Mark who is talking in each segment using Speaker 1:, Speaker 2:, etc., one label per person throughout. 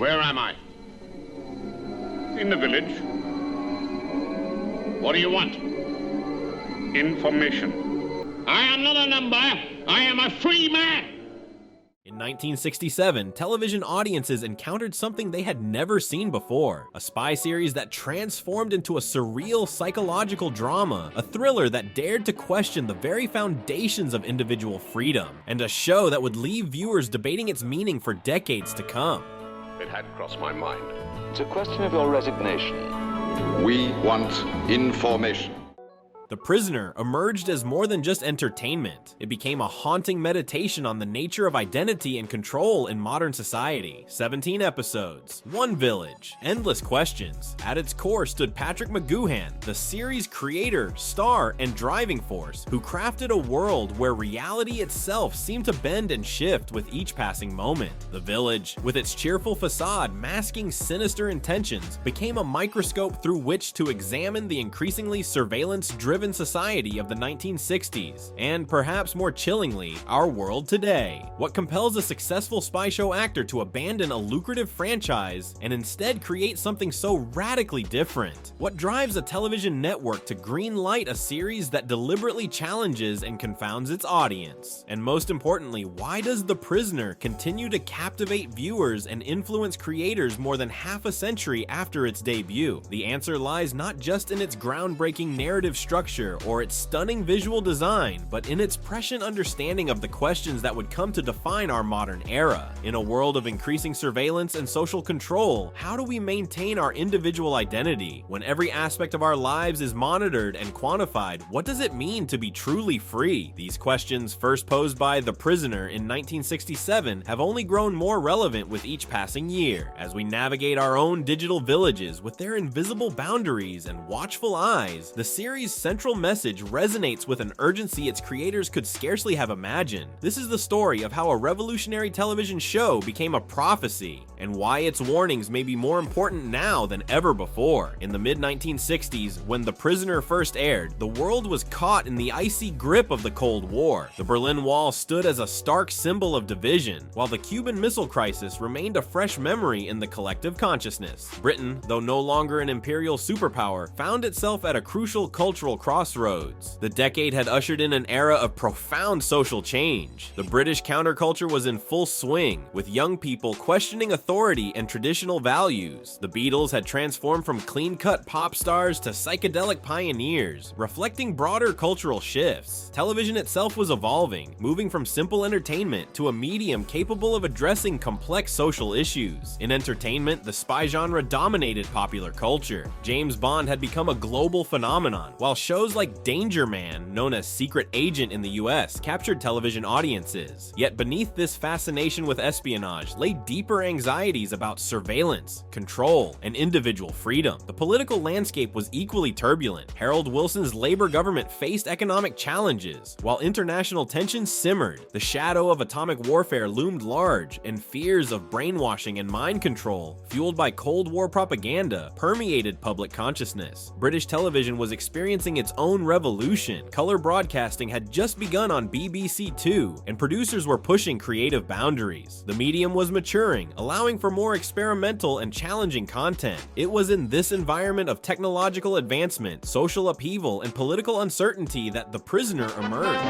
Speaker 1: Where am I? In the village. What do you want? Information. I am not a number. I am a free man.
Speaker 2: In 1967, television audiences encountered something they had never seen before, a spy series that transformed into a surreal psychological drama, a thriller that dared to question the very foundations of individual freedom, and a show that would leave viewers debating its meaning for decades to come.
Speaker 1: It had crossed my mind.
Speaker 3: It's a question of your resignation.
Speaker 4: We want information.
Speaker 2: The Prisoner emerged as more than just entertainment. It became a haunting meditation on the nature of identity and control in modern society. 17 episodes, one village, endless questions. At its core stood Patrick McGoohan, the series' creator, star, and driving force, who crafted a world where reality itself seemed to bend and shift with each passing moment. The village, with its cheerful facade masking sinister intentions, became a microscope through which to examine the increasingly surveillance-driven society of the 1960s, and perhaps more chillingly, our world today. What compels a successful spy show actor to abandon a lucrative franchise and instead create something so radically different? What drives a television network to greenlight a series that deliberately challenges and confounds its audience? And most importantly, why does The Prisoner continue to captivate viewers and influence creators more than half a century after its debut? The answer lies not just in its groundbreaking narrative structure or its stunning visual design, but in its prescient understanding of the questions that would come to define our modern era. In a world of increasing surveillance and social control, how do we maintain our individual identity? When every aspect of our lives is monitored and quantified, what does it mean to be truly free? These questions, first posed by The Prisoner in 1967, have only grown more relevant with each passing year. As we navigate our own digital villages with their invisible boundaries and watchful eyes, the series' central message resonates with an urgency its creators could scarcely have imagined. This is the story of how a revolutionary television show became a prophecy, and why its warnings may be more important now than ever before. In the mid-1960s, when The Prisoner first aired, the world was caught in the icy grip of the Cold War. The Berlin Wall stood as a stark symbol of division, while the Cuban Missile Crisis remained a fresh memory in the collective consciousness. Britain, though no longer an imperial superpower, found itself at a crucial cultural crossroads. The decade had ushered in an era of profound social change. The British counterculture was in full swing, with young people questioning authority and traditional values. The Beatles had transformed from clean-cut pop stars to psychedelic pioneers, reflecting broader cultural shifts. Television itself was evolving, moving from simple entertainment to a medium capable of addressing complex social issues. In entertainment, the spy genre dominated popular culture. James Bond had become a global phenomenon, while shows like Danger Man, known as Secret Agent in the US, captured television audiences. Yet beneath this fascination with espionage lay deeper anxieties about surveillance, control, and individual freedom. The political landscape was equally turbulent. Harold Wilson's Labor government faced economic challenges, while international tensions simmered. The shadow of atomic warfare loomed large, and fears of brainwashing and mind control, fueled by Cold War propaganda, permeated public consciousness. British television was experiencing its own revolution. Color broadcasting had just begun on BBC Two, and producers were pushing creative boundaries. The medium was maturing, allowing for more experimental and challenging content. It was in this environment of technological advancement, social upheaval, and political uncertainty that The Prisoner emerged.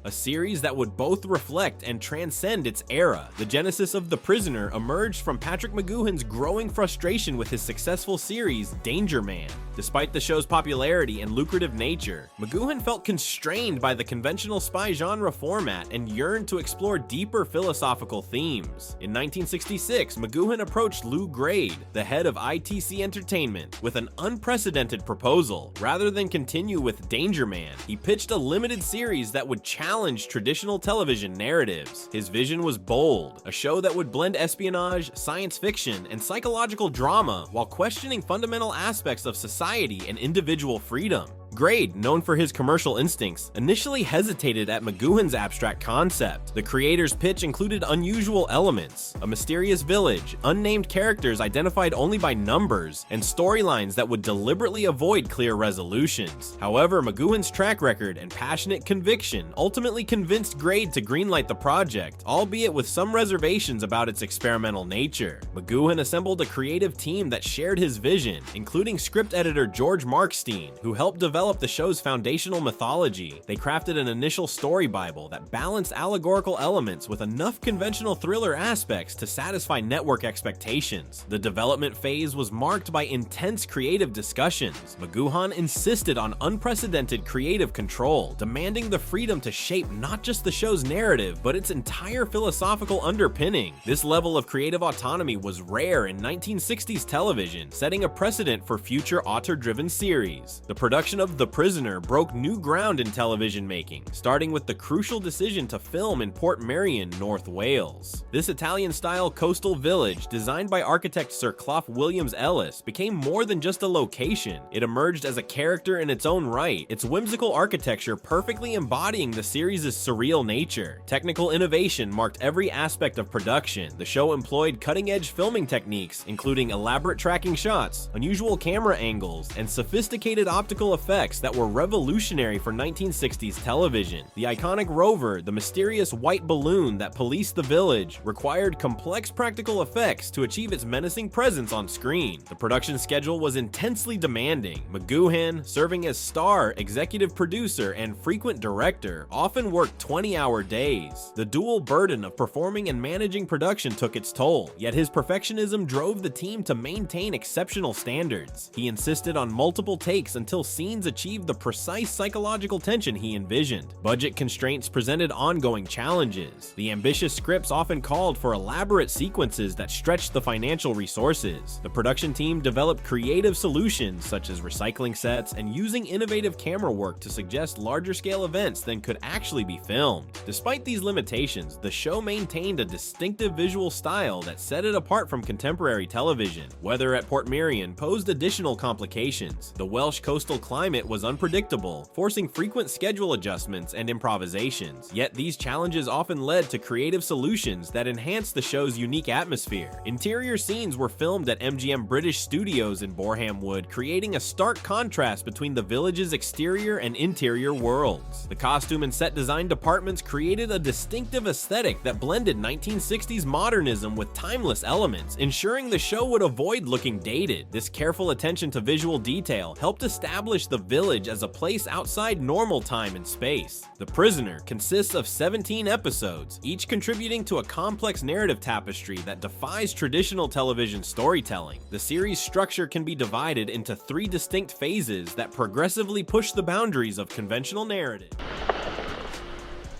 Speaker 2: A series that would both reflect and transcend its era. The genesis of The Prisoner emerged from Patrick McGoohan's growing frustration with his successful series, Danger Man. Despite the show's popularity and lucrative nature, McGoohan felt constrained by the conventional spy genre format and yearned to explore deeper philosophical themes. In 1966, McGoohan approached Lou Grade, the head of ITC Entertainment, with an unprecedented proposal. Rather than continue with Danger Man, he pitched a limited series that would challenge traditional television narratives. His vision was bold, a show that would blend espionage, science fiction, and psychological drama while questioning fundamental aspects of society and individual freedom. Grade, known for his commercial instincts, initially hesitated at McGoohan's abstract concept. The creator's pitch included unusual elements, a mysterious village, unnamed characters identified only by numbers, and storylines that would deliberately avoid clear resolutions. However, McGoohan's track record and passionate conviction ultimately convinced Grade to greenlight the project, albeit with some reservations about its experimental nature. McGoohan assembled a creative team that shared his vision, including script editor George Markstein, who helped develop the show's foundational mythology. They crafted an initial story bible that balanced allegorical elements with enough conventional thriller aspects to satisfy network expectations. The development phase was marked by intense creative discussions. McGoohan insisted on unprecedented creative control, demanding the freedom to shape not just the show's narrative, but its entire philosophical underpinning. This level of creative autonomy was rare in 1960s television, setting a precedent for future author-driven series. The production of The Prisoner broke new ground in television making, starting with the crucial decision to film in Portmeirion, North Wales. This Italian-style coastal village, designed by architect Sir Clough Williams Ellis, became more than just a location. It emerged as a character in its own right, its whimsical architecture perfectly embodying the series' surreal nature. Technical innovation marked every aspect of production. The show employed cutting-edge filming techniques, including elaborate tracking shots, unusual camera angles, and sophisticated optical effects that were revolutionary for 1960s television. The iconic rover, the mysterious white balloon that policed the village, required complex practical effects to achieve its menacing presence on screen. The production schedule was intensely demanding. McGoohan, serving as star, executive producer, and frequent director, often worked 20-hour days. The dual burden of performing and managing production took its toll, yet his perfectionism drove the team to maintain exceptional standards. He insisted on multiple takes until scenes achieved the precise psychological tension he envisioned. Budget constraints presented ongoing challenges. The ambitious scripts often called for elaborate sequences that stretched the financial resources. The production team developed creative solutions such as recycling sets and using innovative camera work to suggest larger-scale events than could actually be filmed. Despite these limitations, the show maintained a distinctive visual style that set it apart from contemporary television. Weather at Portmeirion posed additional complications. The Welsh coastal climate was unpredictable, forcing frequent schedule adjustments and improvisations. Yet these challenges often led to creative solutions that enhanced the show's unique atmosphere. Interior scenes were filmed at MGM British Studios in Boreham Wood, creating a stark contrast between the village's exterior and interior worlds. The costume and set design departments created a distinctive aesthetic that blended 1960s modernism with timeless elements, ensuring the show would avoid looking dated. This careful attention to visual detail helped establish the village as a place outside normal time and space. The Prisoner consists of 17 episodes, each contributing to a complex narrative tapestry that defies traditional television storytelling. The series' structure can be divided into 3 distinct phases that progressively push the boundaries of conventional narrative.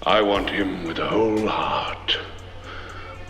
Speaker 5: I want him with a whole heart,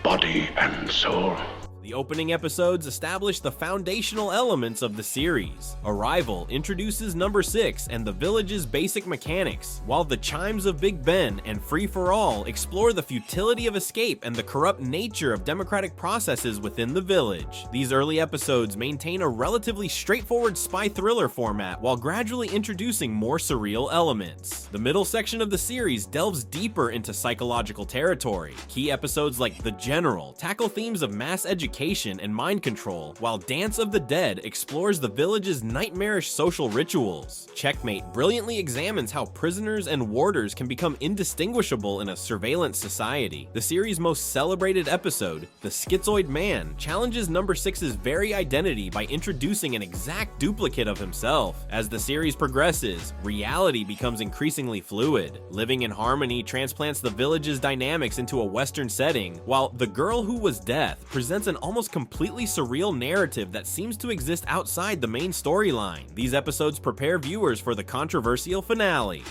Speaker 5: body and soul.
Speaker 2: The opening episodes establish the foundational elements of the series. Arrival introduces Number 6 and the village's basic mechanics, while The Chimes of Big Ben and Free for All explore the futility of escape and the corrupt nature of democratic processes within the village. These early episodes maintain a relatively straightforward spy thriller format while gradually introducing more surreal elements. The middle section of the series delves deeper into psychological territory. Key episodes like The General tackle themes of mass education and mind control, while Dance of the Dead explores the village's nightmarish social rituals. Checkmate brilliantly examines how prisoners and warders can become indistinguishable in a surveillance society. The series' most celebrated episode, The Schizoid Man, challenges Number 6's very identity by introducing an exact duplicate of himself. As the series progresses, reality becomes increasingly fluid. Living in Harmony transplants the village's dynamics into a Western setting, while The Girl Who Was Death presents an almost completely surreal narrative that seems to exist outside the main storyline. These episodes prepare viewers for the controversial finale.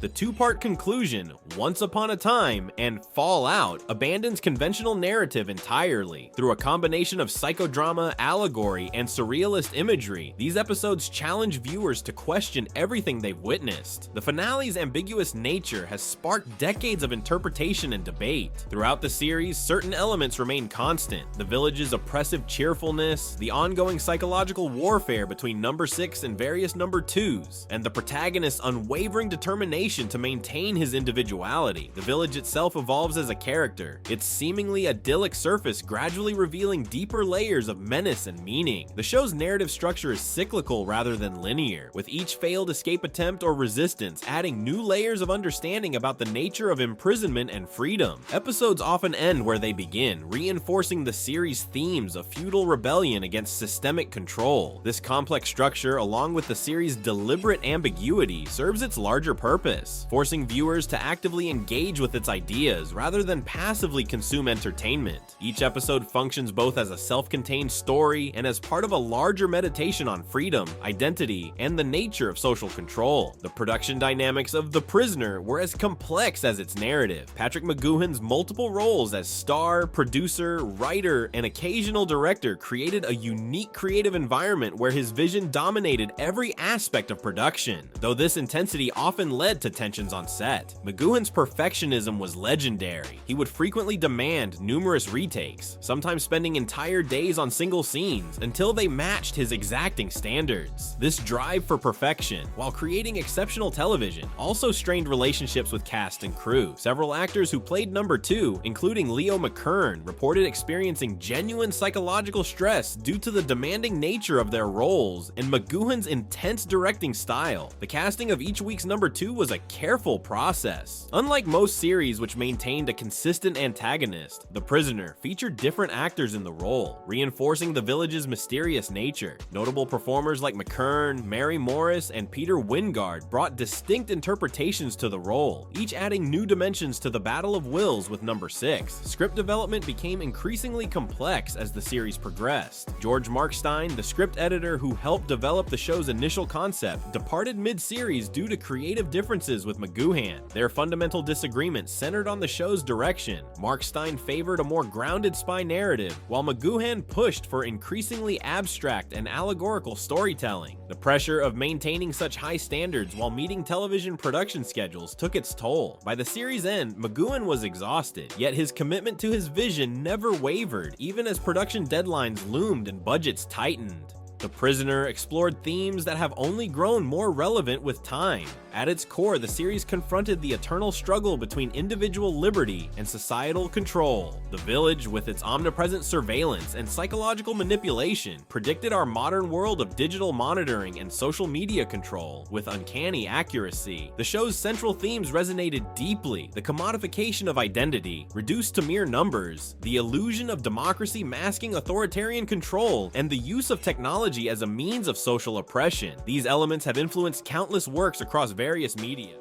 Speaker 2: The two-part conclusion, Once Upon a Time and Fallout, abandons conventional narrative entirely. Through a combination of psychodrama, allegory, and surrealist imagery, these episodes challenge viewers to question everything they've witnessed. The finale's ambiguous nature has sparked decades of interpretation and debate. Throughout the series, certain elements remain constant: the village's oppressive cheerfulness, the ongoing psychological warfare between number 6 and various number 2s, and the protagonist's unwavering determination to maintain his individuality. The village itself evolves as a character, its seemingly idyllic surface gradually revealing deeper layers of menace and meaning. The show's narrative structure is cyclical rather than linear, with each failed escape attempt or resistance adding new layers of understanding about the nature of imprisonment and freedom. Episodes often end where they begin, reinforcing the series' themes of feudal rebellion against systemic control. This complex structure, along with the series' deliberate ambiguity, serves its larger purpose, forcing viewers to actively engage with its ideas rather than passively consume entertainment. Each episode functions both as a self-contained story and as part of a larger meditation on freedom, identity, and the nature of social control. The production dynamics of The Prisoner were as complex as its narrative. Patrick McGoohan's multiple roles as star, producer, writer, and occasional director created a unique creative environment where his vision dominated every aspect of production, though this intensity often led to tensions on set. McGoohan's perfectionism was legendary. He would frequently demand numerous retakes, sometimes spending entire days on single scenes until they matched his exacting standards. This drive for perfection, while creating exceptional television, also strained relationships with cast and crew. Several actors who played number 2, including Leo McKern, reported experiencing genuine psychological stress due to the demanding nature of their roles and McGoohan's intense directing style. The casting of each week's number 2 was a careful process. Unlike most series which maintained a consistent antagonist, The Prisoner featured different actors in the role, reinforcing the village's mysterious nature. Notable performers like McKern, Mary Morris, and Peter Wingard brought distinct interpretations to the role, each adding new dimensions to the battle of wills with number 6. Script development became increasingly complex as the series progressed. George Markstein, the script editor who helped develop the show's initial concept, departed mid-series due to creative differences with McGoohan. Their fundamental disagreements centered on the show's direction. Markstein favored a more grounded spy narrative, while McGoohan pushed for increasingly abstract and allegorical storytelling. The pressure of maintaining such high standards while meeting television production schedules took its toll. By the series' end, McGoohan was exhausted, yet his commitment to his vision never wavered, even as production deadlines loomed and budgets tightened. The Prisoner explored themes that have only grown more relevant with time. At its core, the series confronted the eternal struggle between individual liberty and societal control. The village, with its omnipresent surveillance and psychological manipulation, predicted our modern world of digital monitoring and social media control with uncanny accuracy. The show's central themes resonated deeply: the commodification of identity, reduced to mere numbers, the illusion of democracy masking authoritarian control, and the use of technology as a means of social oppression. These elements have influenced countless works across various media.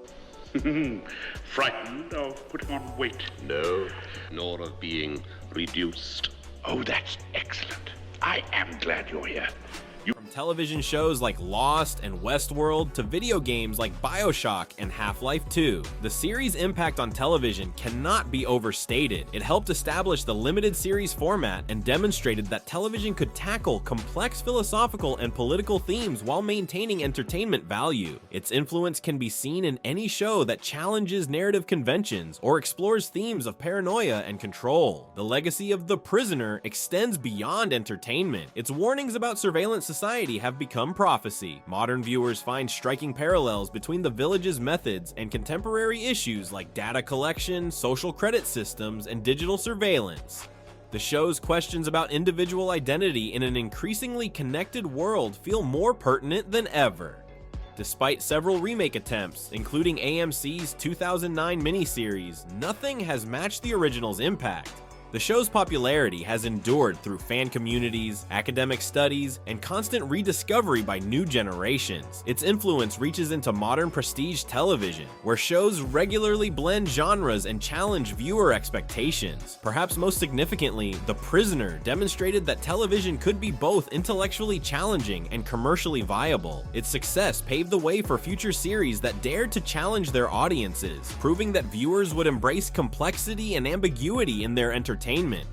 Speaker 5: Frightened of putting on weight?
Speaker 6: No, nor of being reduced.
Speaker 5: Oh, that's excellent. I am glad you're here.
Speaker 2: From television shows like Lost and Westworld to video games like BioShock and Half-Life 2, the series' impact on television cannot be overstated. It helped establish the limited series format and demonstrated that television could tackle complex philosophical and political themes while maintaining entertainment value. Its influence can be seen in any show that challenges narrative conventions or explores themes of paranoia and control. The legacy of The Prisoner extends beyond entertainment. Its warnings about surveillance society have become prophecy. Modern viewers find striking parallels between the village's methods and contemporary issues like data collection, social credit systems, and digital surveillance. The show's questions about individual identity in an increasingly connected world feel more pertinent than ever. Despite several remake attempts, including AMC's 2009 miniseries, nothing has matched the original's impact. The show's popularity has endured through fan communities, academic studies, and constant rediscovery by new generations. Its influence reaches into modern prestige television, where shows regularly blend genres and challenge viewer expectations. Perhaps most significantly, The Prisoner demonstrated that television could be both intellectually challenging and commercially viable. Its success paved the way for future series that dared to challenge their audiences, proving that viewers would embrace complexity and ambiguity in their entertainment.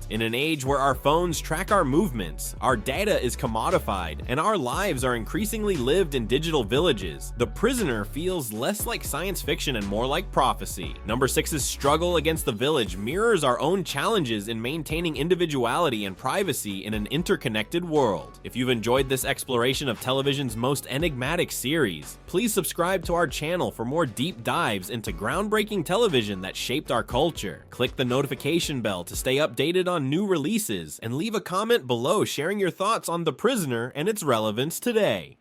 Speaker 2: In an age where our phones track our movements, our data is commodified, and our lives are increasingly lived in digital villages, The Prisoner feels less like science fiction and more like prophecy. Number 6's struggle against the village mirrors our own challenges in maintaining individuality and privacy in an interconnected world. If you've enjoyed this exploration of television's most enigmatic series, please subscribe to our channel for more deep dives into groundbreaking television that shaped our culture. Click the notification bell to stay updated on new releases, and leave a comment below sharing your thoughts on The Prisoner and its relevance today.